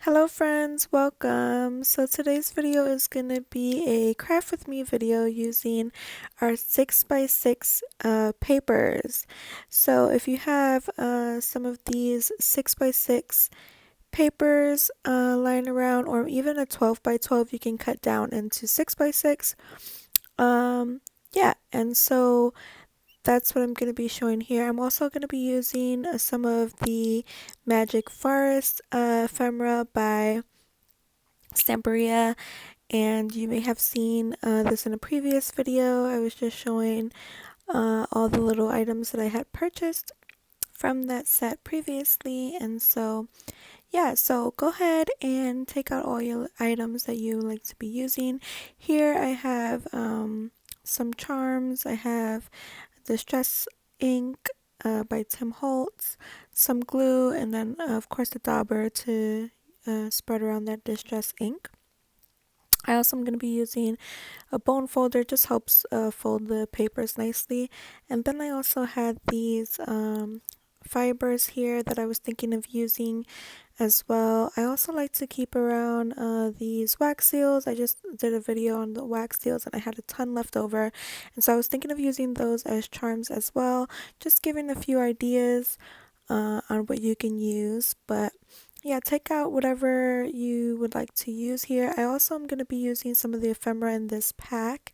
Hello friends, welcome. So today's video is going to be a craft with me video using our 6x6 papers. So if you have some of these 6x6 papers lying around, or even a 12x12 you can cut down into 6x6. Yeah, and so that's what I'm going to be showing here. I'm also going to be using some of the Magic Forest ephemera by Stamperia, and you may have seen this in a previous video. I was just showing all the little items that I had purchased from that set previously, and so yeah, so go ahead and take out all your items that you like to be using. Here I have some charms. I have Distress ink by Tim Holtz, some glue, and then of course the dauber to spread around that distress ink. I also am going to be using a bone folder, just helps fold the papers nicely. And then I also had these fibers here that I was thinking of using as well. I also like to keep around these wax seals. I just did a video on the wax seals and I had a ton left over. And so I was thinking of using those as charms as well. Just giving a few ideas on what you can use. But yeah, take out whatever you would like to use here. I also am going to be using some of the ephemera in this pack.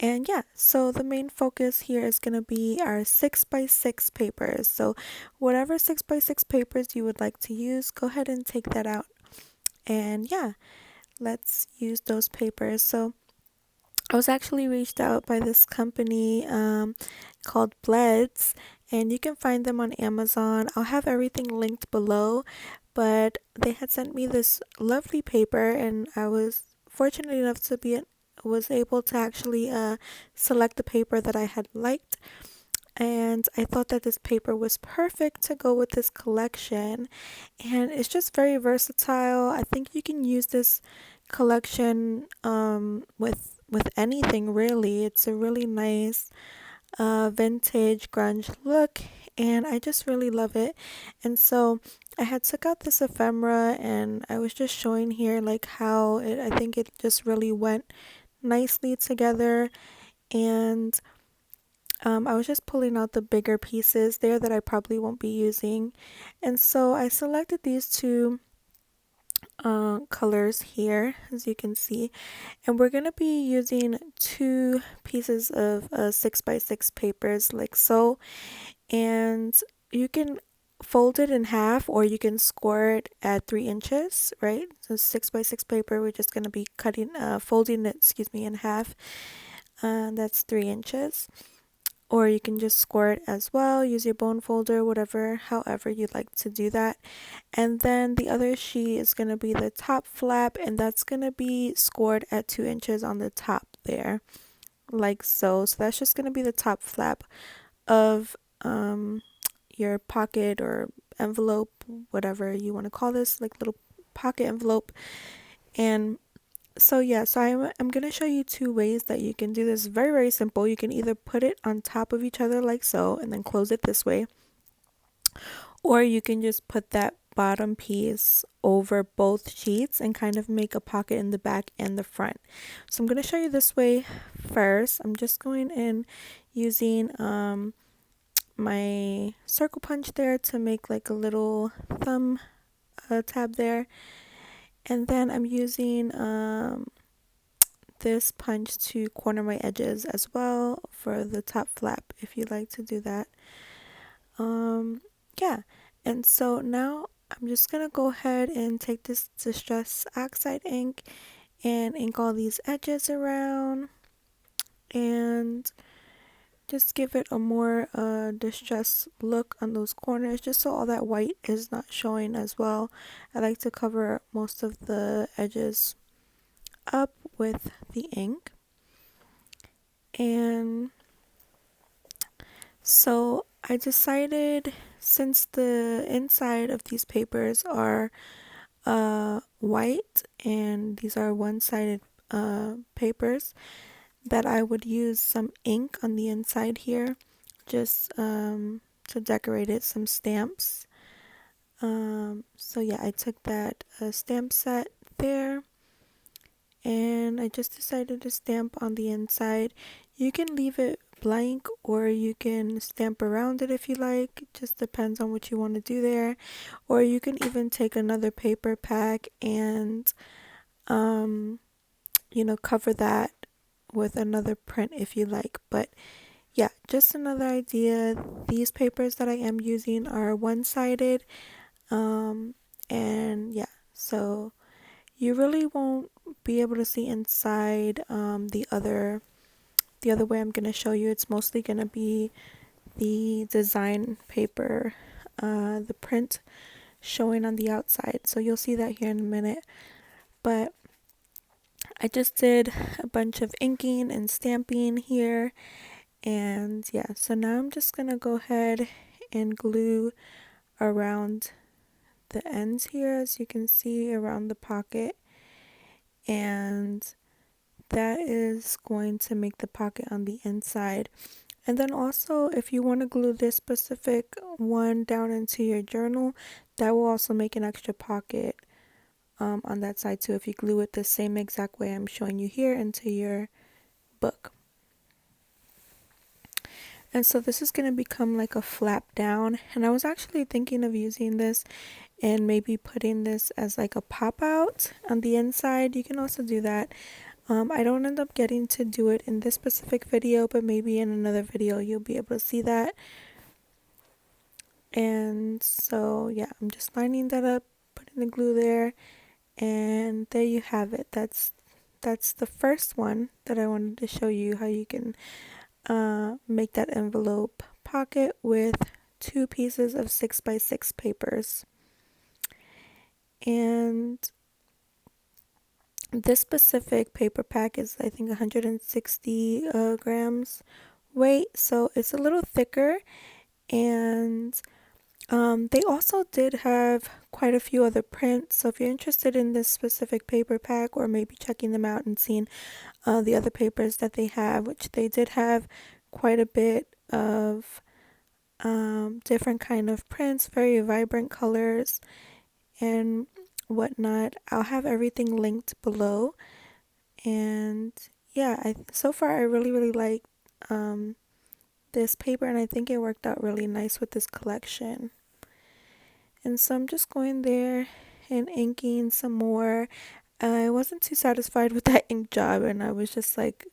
And yeah, so the main focus here is going to be our 6x6 papers. So whatever 6x6 papers you would like to use, go ahead and take that out. And yeah, let's use those papers. So I was actually reached out by this company called BLEDs, and you can find them on Amazon. I'll have everything linked below, but they had sent me this lovely paper, and I was fortunate enough to be was able to actually select the paper that I had liked. And I thought that this paper was perfect to go with this collection, and it's just very versatile. I think you can use this collection with anything really. It's a really nice vintage grunge look, and I just really love it. And so I had took out this ephemera, and I was just showing here like how I think it just really went nicely together. And I was just pulling out the bigger pieces there that I probably won't be using. And so I selected these two colors here, as you can see, and we're going to be using two pieces of 6x6 papers like so, and you can fold it in half or you can score it at 3 inches, right? So 6x6 paper, we're just going to be folding it, in half. That's 3 inches. Or you can just score it as well, use your bone folder, however you'd like to do that. And then the other sheet is going to be the top flap, and that's going to be scored at 2 inches on the top there, like so. So that's just going to be the top flap of your pocket or envelope, whatever you want to call this, like little pocket envelope. And so yeah, so I'm going to show you two ways that you can do this. Very, very simple. You can either put it on top of each other like so and then close it this way, or you can just put that bottom piece over both sheets and kind of make a pocket in the back and the front. So I'm going to show you this way first. I'm just going in using my circle punch there to make like a little thumb tab there. And then I'm using this punch to corner my edges as well for the top flap if you'd like to do that. Yeah, and so now I'm just gonna go ahead and take this Distress Oxide ink and ink all these edges around and just give it a more distressed look on those corners, just so all that white is not showing as well. I like to cover most of the edges up with the ink. And so I decided, since the inside of these papers are white and these are one-sided papers, that I would use some ink on the inside here, just to decorate it, some stamps. So yeah, I took that stamp set there, and I just decided to stamp on the inside. You can leave it blank or you can stamp around it if you like. It just depends on what you want to do there. Or you can even take another paper pack and cover that with another print if you like. But yeah, just another idea. These papers that I am using are one-sided. And yeah, so you really won't be able to see inside. The other way I'm going to show you, it's mostly going to be the design paper, the print showing on the outside. So you'll see that here in a minute. But I just did a bunch of inking and stamping here. And yeah, so now I'm just going to go ahead and glue around the ends here, as you can see, around the pocket. And that is going to make the pocket on the inside. And then also, if you want to glue this specific one down into your journal, that will also make an extra pocket on that side too, if you glue it the same exact way I'm showing you here into your book. And so this is going to become like a flap down, and I was actually thinking of using this and maybe putting this as like a pop out on the inside. You can also do that. I don't end up getting to do it in this specific video, but maybe in another video you'll be able to see that. And so yeah, I'm just lining that up, putting the glue there, and there you have it. That's the first one that I wanted to show you, how you can make that envelope pocket with 2 pieces of 6x6 papers. And this specific paper pack is, I think, 160 grams weight, so it's a little thicker. And they also did have quite a few other prints, so if you're interested in this specific paper pack, or maybe checking them out and seeing the other papers that they have, which they did have quite a bit of different kind of prints, very vibrant colors and whatnot. I'll have everything linked below. And yeah, so far I really like this paper, and I think it worked out really nice with this collection. And so I'm just going there and inking some more. I wasn't too satisfied with that ink job, and I was just like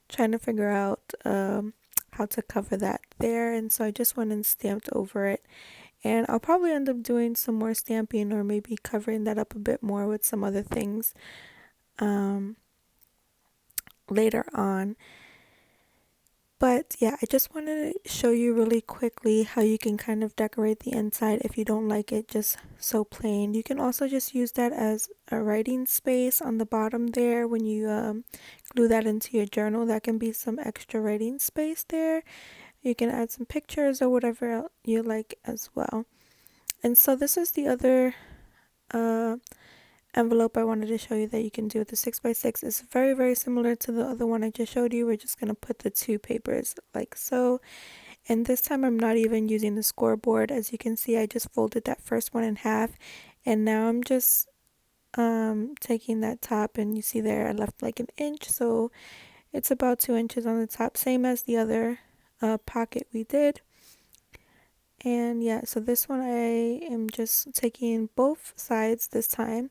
trying to figure out how to cover that there. And so I just went and stamped over it. And I'll probably end up doing some more stamping, or maybe covering that up a bit more with some other things later on. But yeah, I just wanted to show you really quickly how you can kind of decorate the inside if you don't like it just so plain. You can also just use that as a writing space on the bottom there when you glue that into your journal. That can be some extra writing space there. You can add some pictures or whatever you like as well. And so this is the other envelope I wanted to show you that you can do with the 6x6. It's very similar to the other one I just showed you. We're just going to put the 2 papers like so. And this time I'm not even using the scoreboard. As you can see, I just folded that first one in half, and now I'm just taking that top, and you see there I left like an inch, so it's about 2 inches on the top, same as the other pocket we did. And yeah, so this one I am just taking both sides this time,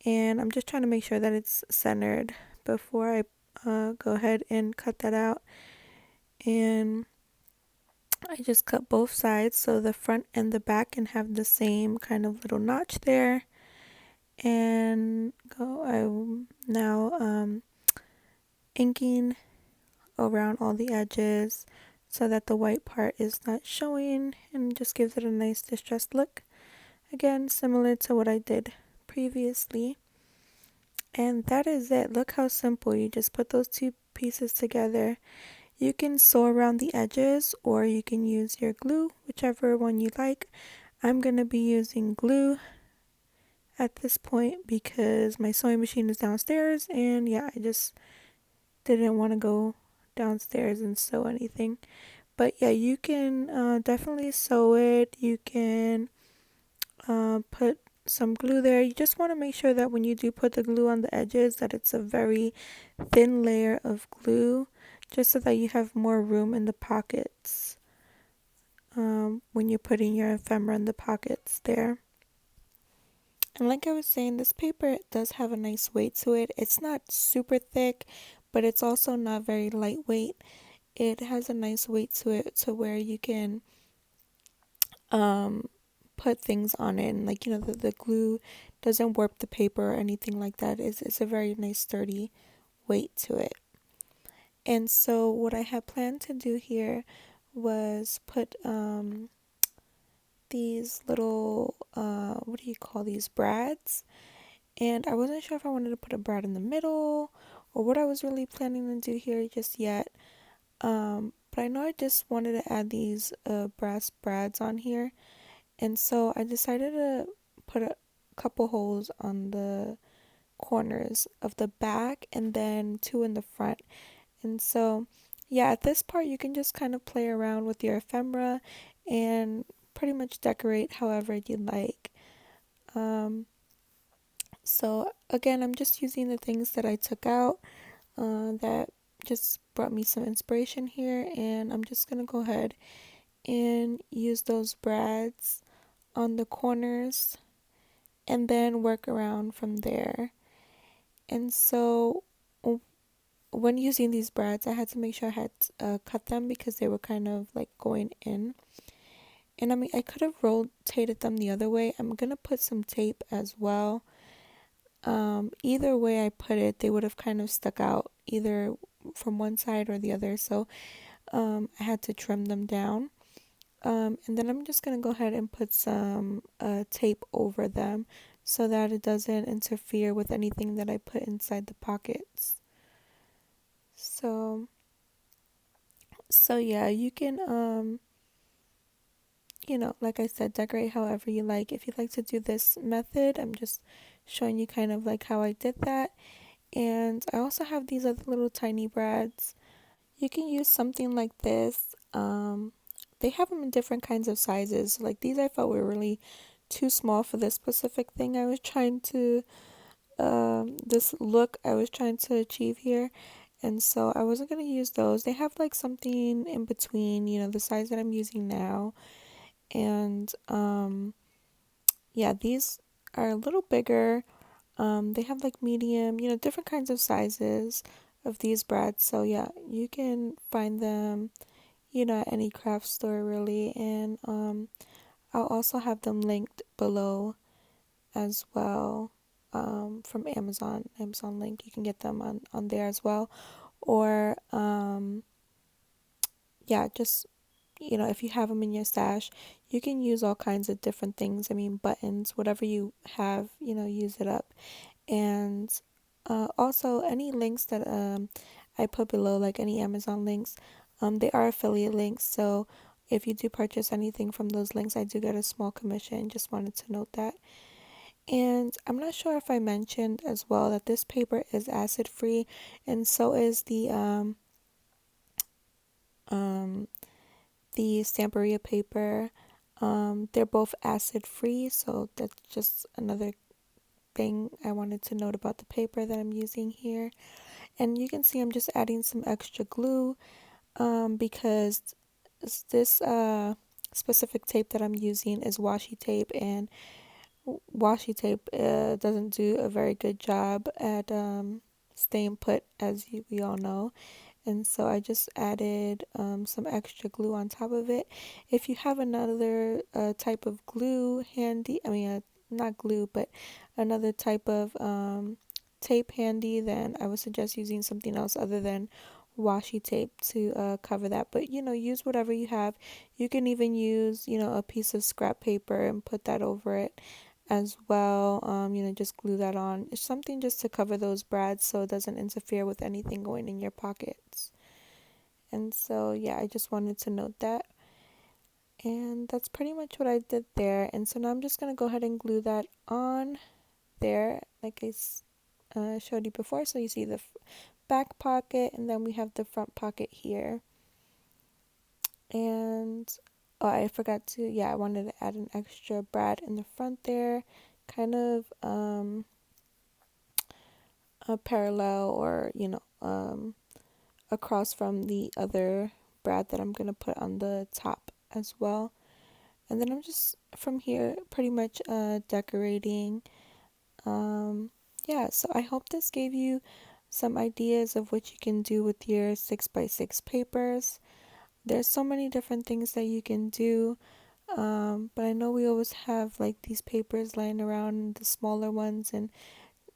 and I'm just trying to make sure that it's centered before I go ahead and cut that out. And I just cut both sides so the front and the back can have the same kind of little notch there. And I'm now inking around all the edges so that the white part is not showing, and just gives it a nice distressed look. Again, similar to what I did previously. And that is it. Look how simple. You just put those 2 pieces together. You can sew around the edges, or you can use your glue, whichever one you like. I'm going to be using glue at this point because my sewing machine is downstairs, and yeah, I just didn't want to go downstairs and sew anything. But yeah, you can definitely sew it. You can put some glue there. You just want to make sure that when you do put the glue on the edges that it's a very thin layer of glue, just so that you have more room in the pockets when you're putting your ephemera in the pockets there. And like I was saying, this paper does have a nice weight to it. It's not super thick, but it's also not very lightweight. It has a nice weight to it to where you can um put things on it, and like the glue doesn't warp the paper or anything like that. It's a very nice sturdy weight to it. And so what I had planned to do here was put these little what do you call these, brads, and I wasn't sure if I wanted to put a brad in the middle or what I was really planning to do here just yet. But I know I just wanted to add these brass brads on here. And so I decided to put a couple holes on the corners of the back and then two in the front. And so, yeah, at this part, you can just kind of play around with your ephemera and pretty much decorate however you like. Um, so, again, I'm just using the things that I took out that just brought me some inspiration here. And I'm just going to go ahead and use those brads on the corners and then work around from there. And so when using these brads, I had to make sure I had cut them because they were kind of like going in. And I mean, I could have rotated them the other way. I'm gonna put some tape as well. Either way I put it, they would have kind of stuck out either from one side or the other. So I had to trim them down. And then I'm just going to go ahead and put some tape over them so that it doesn't interfere with anything that I put inside the pockets. So yeah, you can, like I said, decorate however you like. If you like to do this method, I'm just showing you kind of like how I did that. And I also have these other little tiny brads. You can use something like this. They have them in different kinds of sizes. Like these I felt were really too small for this specific thing I was trying to, this look I was trying to achieve here. And so I wasn't going to use those. They have like something in between, the size that I'm using now. And yeah, these are a little bigger. They have like medium, different kinds of sizes of these brads. So yeah, you can find them, at any craft store really. And I'll also have them linked below as well. From Amazon link. You can get them on there as well. Or yeah, just if you have them in your stash, you can use all kinds of different things. I mean, buttons, whatever you have, use it up. And also any links that I put below, like any Amazon links, they are affiliate links. So if you do purchase anything from those links, I do get a small commission. Just wanted to note that. And I'm not sure if I mentioned as well that this paper is acid free, and so is um the Stamperia paper. They're both acid free, so that's just another thing I wanted to note about the paper that I'm using here. And you can see I'm just adding some extra glue because this specific tape that I'm using is washi tape, and washi tape doesn't do a very good job at staying put, as we all know. And so I just added some extra glue on top of it. If you have another type of glue handy, I mean, not glue, but another type of tape handy, then I would suggest using something else other than washi tape to cover that. But use whatever you have. You can even use a piece of scrap paper and put that over it as well. Just glue that on. It's something just to cover those brads so it doesn't interfere with anything going in your pockets. And so yeah, I just wanted to note that. And that's pretty much what I did there. And so now I'm just going to go ahead and glue that on there like I showed you before. So you see the back pocket, and then we have the front pocket here. And Oh, I forgot to, yeah, I wanted to add an extra brad in the front there, kind of a parallel, or across from the other brad that I'm gonna put on the top as well. And then I'm just from here pretty much decorating. Yeah, so I hope this gave you some ideas of what you can do with your 6x6 papers. There's so many different things that you can do. But I know we always have like these papers lying around, the smaller ones, and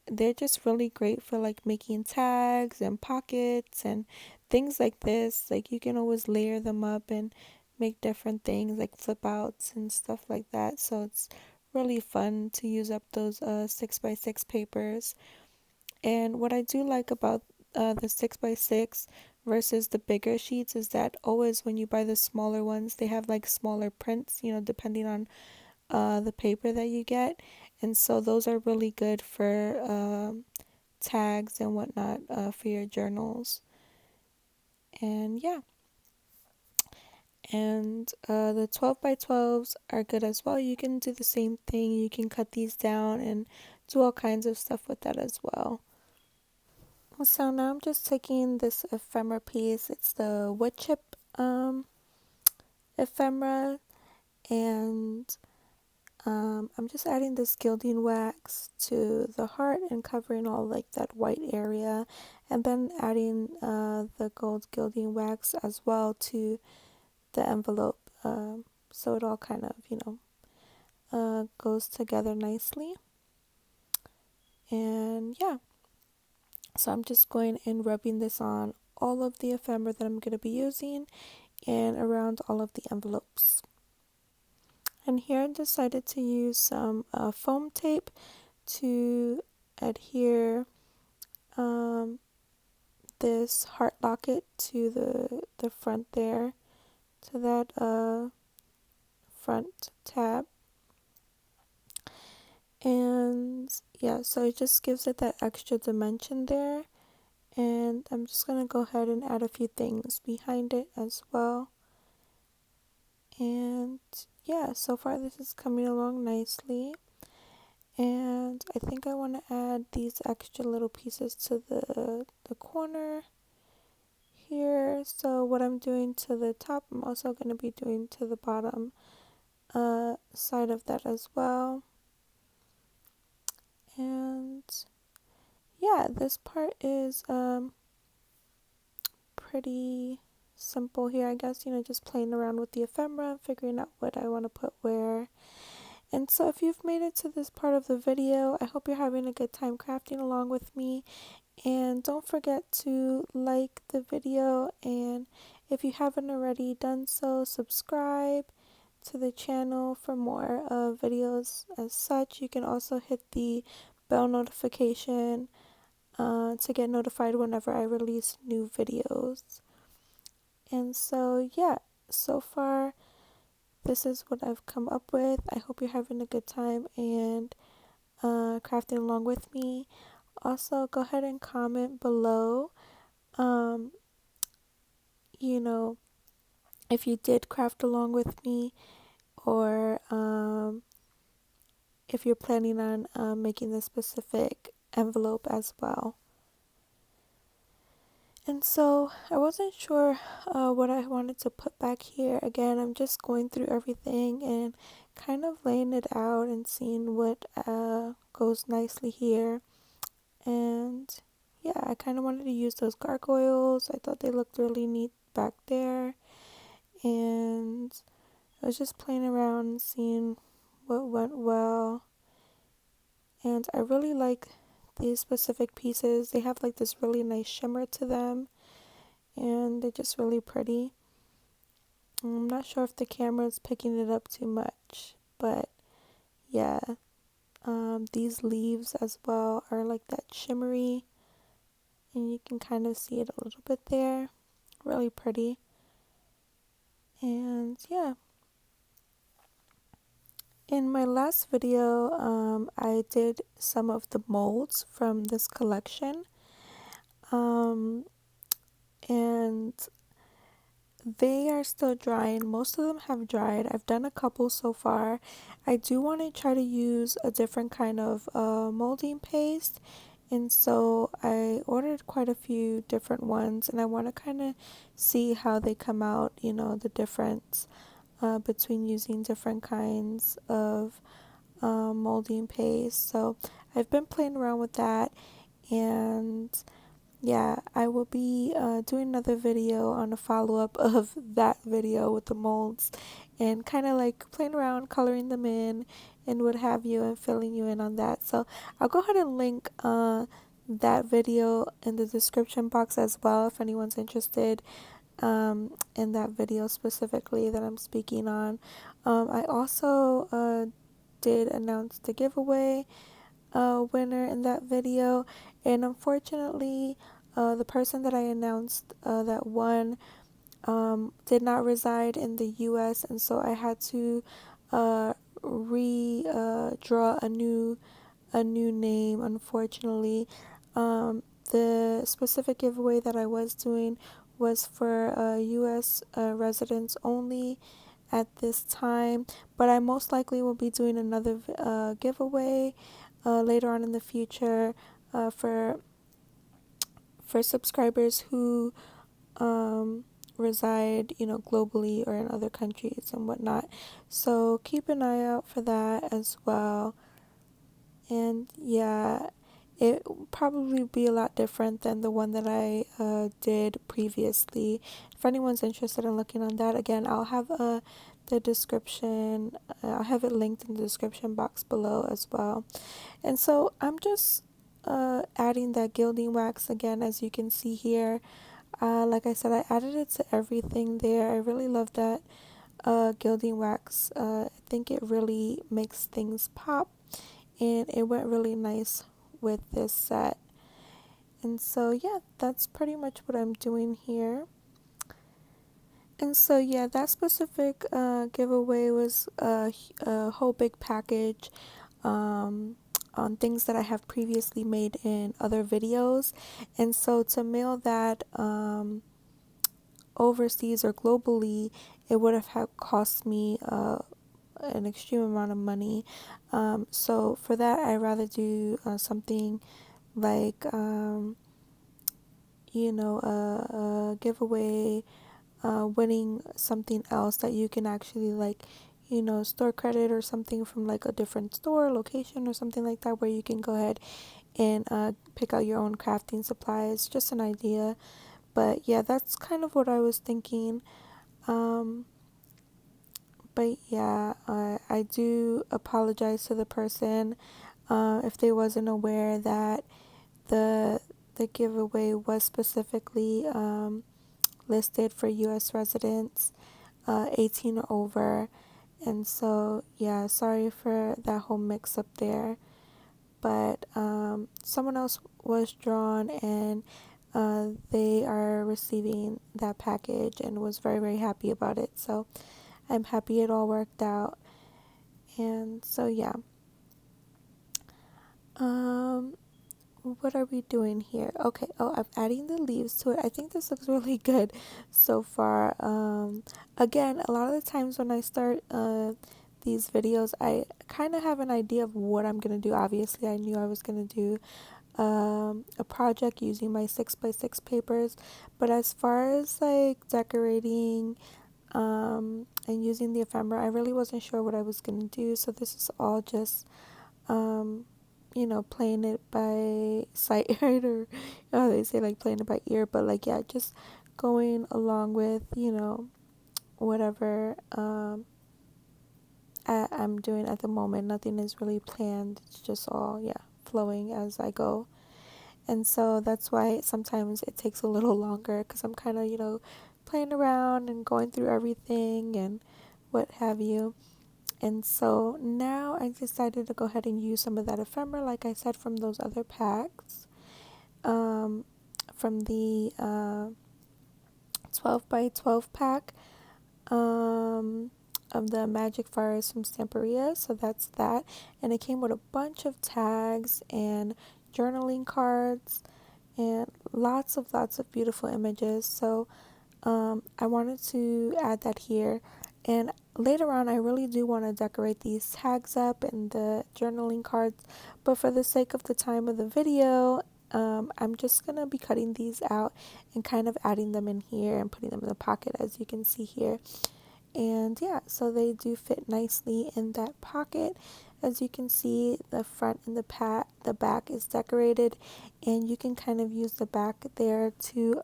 they're just really great for like making tags and pockets and things like this. Like you can always layer them up and make different things like flip outs and stuff like that. So it's really fun to use up those 6x6 papers. And what I do like about the 6x6 versus the bigger sheets is that always when you buy the smaller ones, they have like smaller prints, depending on the paper that you get. And so those are really good for tags and whatnot for your journals. And yeah, and the 12 by 12s are good as well. You can do the same thing. You can cut these down and do all kinds of stuff with that as well. So now I'm just taking this ephemera piece. It's the wood chip ephemera, and I'm just adding this gilding wax to the heart and covering all like that white area, and then adding the gold gilding wax as well to the envelope, so it all kind of goes together nicely. And yeah, so I'm just going and rubbing this on all of the ephemera that I'm going to be using and around all of the envelopes. And here I decided to use some foam tape to adhere um, this heart locket to the front there, to that front tab. And yeah, so it just gives it that extra dimension there. And I'm just going to go ahead and add a few things behind it as well. And yeah, so far this is coming along nicely. And I think I want to add these extra little pieces to the corner here. So what I'm doing to the top, I'm also going to be doing to the bottom side of that as well. And yeah, this part is pretty simple here, I guess, just playing around with the ephemera and figuring out what I want to put where. And so if you've made it to this part of the video, I hope you're having a good time crafting along with me. And don't forget to like the video, and if you haven't already done so, subscribe to the channel for more videos as such. You can also hit the bell notification to get notified whenever I release new videos. And so yeah, so far this is what I've come up with. I hope you're having a good time and crafting along with me. Also, go ahead and comment below, um, you know, if you did craft along with me, or if you're planning on making this specific envelope as well. And so I wasn't sure what I wanted to put back here. Again, I'm just going through everything and kind of laying it out and seeing what goes nicely here. And yeah, I kind of wanted to use those gargoyles. I thought they looked really neat back there. And I was just playing around and seeing what went well. And I really like these specific pieces. They have like this really nice shimmer to them, and they're just really pretty. I'm not sure if the camera is picking it up too much, but yeah, these leaves as well are like that shimmery, and you can kind of see it a little bit there. Really pretty. And yeah, in my last video, I did some of the molds from this collection. And they are still drying. Most of them have dried. I've done a couple so far. I do want to try to use a different kind of molding paste. And so I ordered quite a few different ones, and I want to kind of see how they come out, the difference between using different kinds of molding paste. So I've been playing around with that, and yeah, I will be doing another video on a follow-up of that video with the molds and kind of like playing around, coloring them in and what have you, and filling you in on that. So I'll go ahead and link that video in the description box as well if anyone's interested in that video specifically that I'm speaking on. I also did announce the giveaway winner in that video, and unfortunately, the person that I announced that won did not reside in the U.S., and so I had to draw a new name. Unfortunately, the specific giveaway that I was doing was for U.S. Residents only at this time, but I most likely will be doing another giveaway later on in the future for subscribers who reside, globally or in other countries and whatnot. So keep an eye out for that as well. And yeah, it will probably be a lot different than the one that I did previously. If anyone's interested in looking on that, again, I'll have the description. I'll have it linked in the description box below as well. And so I'm just adding that gilding wax again, as you can see here. Like I said, I added it to everything there. I really love that gilding wax. I think it really makes things pop, and it went really nice with this set. And so yeah, that's pretty much what I'm doing here. And so yeah, that specific giveaway was a whole big package on things that I have previously made in other videos. And so to mail that overseas or globally, it would have cost me an extreme amount of money. So for that, I rather do something like a giveaway, winning something else that you can actually like, store credit or something from like a different store location or something like that, where you can go ahead and pick out your own crafting supplies. Just an idea, but yeah, that's kind of what I was thinking. But yeah, I do apologize to the person if they wasn't aware that the the giveaway was specifically listed for U.S. residents 18 or over. And so, yeah, sorry for that whole mix up there. But someone else was drawn, and they are receiving that package and was very, very happy about it. So I'm happy it all worked out. And so, yeah. Um, what are we doing here? Okay, I'm adding the leaves to it. I think this looks really good so far. Again, a lot of the times when I start these videos, I kind of have an idea of what I'm gonna do. Obviously, I knew I was gonna do a project using my 6x6 papers, but as far as like decorating and using the ephemera, I really wasn't sure what I was gonna do. So this is all just um, playing it by sight, right? Or they say like playing it by ear, but like, yeah, just going along with, whatever I'm doing at the moment. Nothing is really planned. It's just all, yeah, flowing as I go. And so that's why sometimes it takes a little longer, because I'm kind of, playing around and going through everything and what have you. And so now I decided to go ahead and use some of that ephemera, like I said, from those other packs, from the 12 by 12 pack of the Magic Fires from Stamperia. So that's that. And it came with a bunch of tags and journaling cards and lots of beautiful images. So I wanted to add that here. And later on, I really do want to decorate these tags up and the journaling cards. But for the sake of the time of the video, I'm just going to be cutting these out and kind of adding them in here and putting them in the pocket, as you can see here. And yeah, so they do fit nicely in that pocket. As you can see, the front and the back is decorated, and you can kind of use the back there to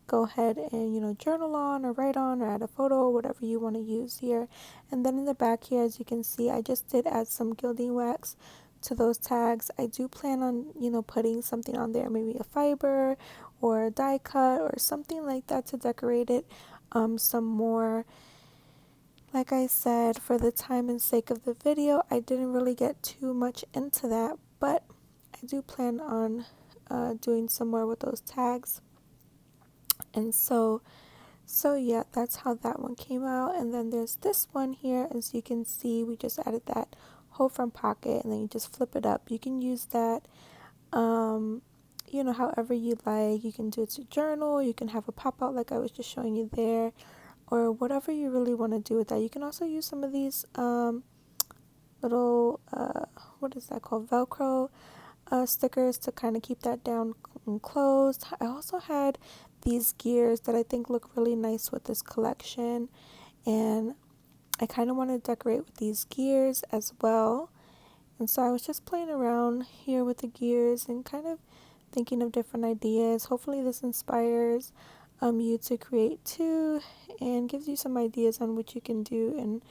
go ahead and journal on or write on or add a photo, whatever you want to use here. And then in the back here, as you can see, I just did add some gilding wax to those tags. I do plan on putting something on there, maybe a fiber or a die cut or something like that to decorate it some more. Like I said, for the time and sake of the video, I didn't really get too much into that, but I do plan on doing some more with those tags. And so yeah, that's how that one came out. And then there's this one here. As you can see, we just added that whole front pocket, and then you just flip it up. You can use that however you like. You can do it to journal, you can have a pop out like I was just showing you there, or whatever you really want to do with that. You can also use some of these little what is that called, Velcro stickers to kind of keep that down and closed. I also had these gears that I think look really nice with this collection, and I kind of want to decorate with these gears as well. And so I was just playing around here with the gears and kind of thinking of different ideas. Hopefully this inspires you to create too, and gives you some ideas on what you can do and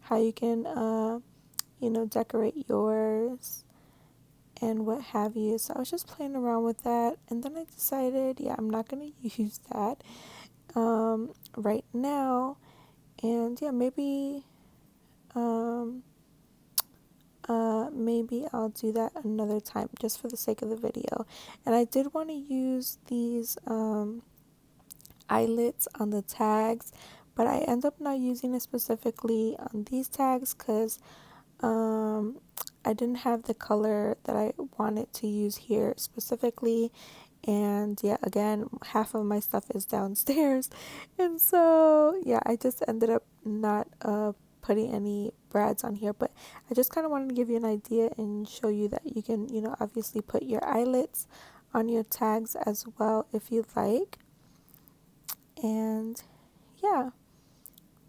how you can decorate yours and what have you. So I was just playing around with that, and then I decided, yeah, I'm not going to use that right now. And yeah, maybe I'll do that another time just for the sake of the video. And I did want to use these eyelets on the tags, but I end up not using it specifically on these tags because I didn't have the color that I wanted to use here specifically. And yeah, again, half of my stuff is downstairs, and so yeah, I just ended up not putting any brads on here. But I just kind of wanted to give you an idea and show you that you can obviously put your eyelets on your tags as well if you like. And yeah,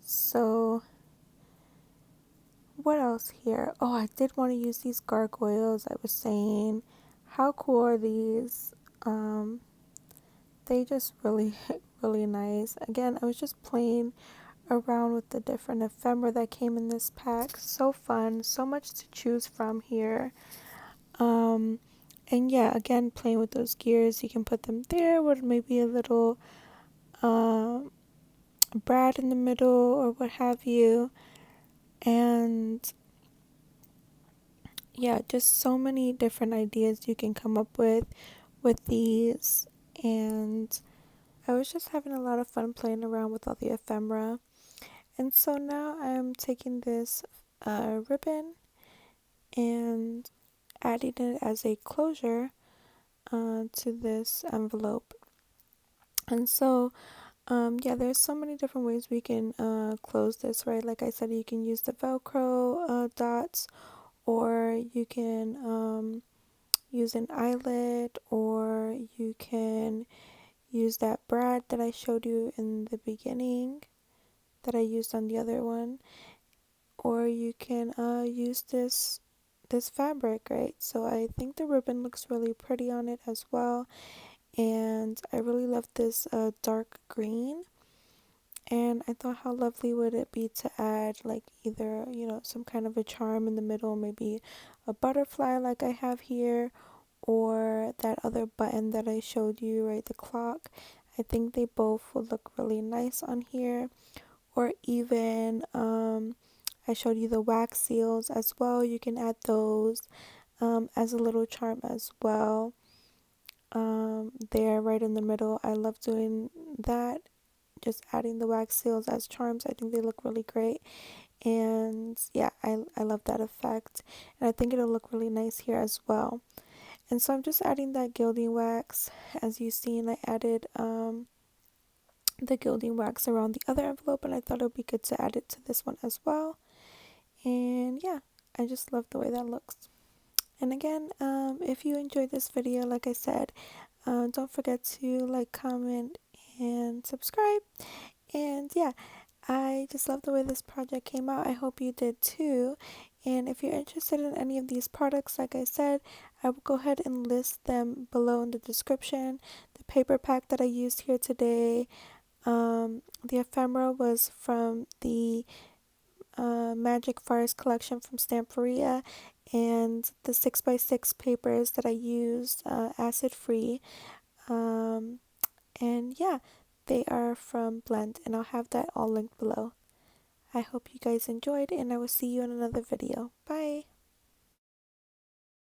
so what else here? Oh, I did want to use these gargoyles. I was saying, how cool are these? They just really really nice. Again, I was just playing around with the different ephemera that came in this pack. So fun, so much to choose from here. um and yeah, again, playing with those gears, you can put them there with maybe a little brad in the middle or what have you. And yeah, just so many different ideas you can come up with these. And I was just having a lot of fun playing around with all the ephemera. And so now I'm taking this ribbon and adding it as a closure to this envelope. And so yeah, there's so many different ways we can close this, right? Like I said, you can use the Velcro dots, or you can use an eyelet, or you can use that brad that I showed you in the beginning that I used on the other one, or you can use this fabric, right? So I think the ribbon looks really pretty on it as well, and I really love this dark green. And I thought, how lovely would it be to add like either some kind of a charm in the middle, maybe a butterfly like I have here, or that other button that I showed you, right, the clock. I think they both would look really nice on here. Or even I showed you the wax seals as well. You can add those as a little charm as well. There right in the middle. I love doing that. Just adding the wax seals as charms. I think they look really great. And yeah, I love that effect. And I think it'll look really nice here as well. And so I'm just adding that gilding wax. As you've seen, I added the gilding wax around the other envelope, and I thought it would be good to add it to this one as well. And yeah, I just love the way that looks. And again, if you enjoyed this video, like I said, don't forget to like, comment, and subscribe. And yeah, I just love the way this project came out. I hope you did too. And if you're interested in any of these products, like I said, I will go ahead and list them below in the description. The paper pack that I used here today, the ephemera was from the Magic Fires collection from Stamperia, and the 6x6 papers that I used, acid free. Um, and yeah, they are from Blend, and I'll have that all linked below. I hope you guys enjoyed, and I will see you in another video. Bye!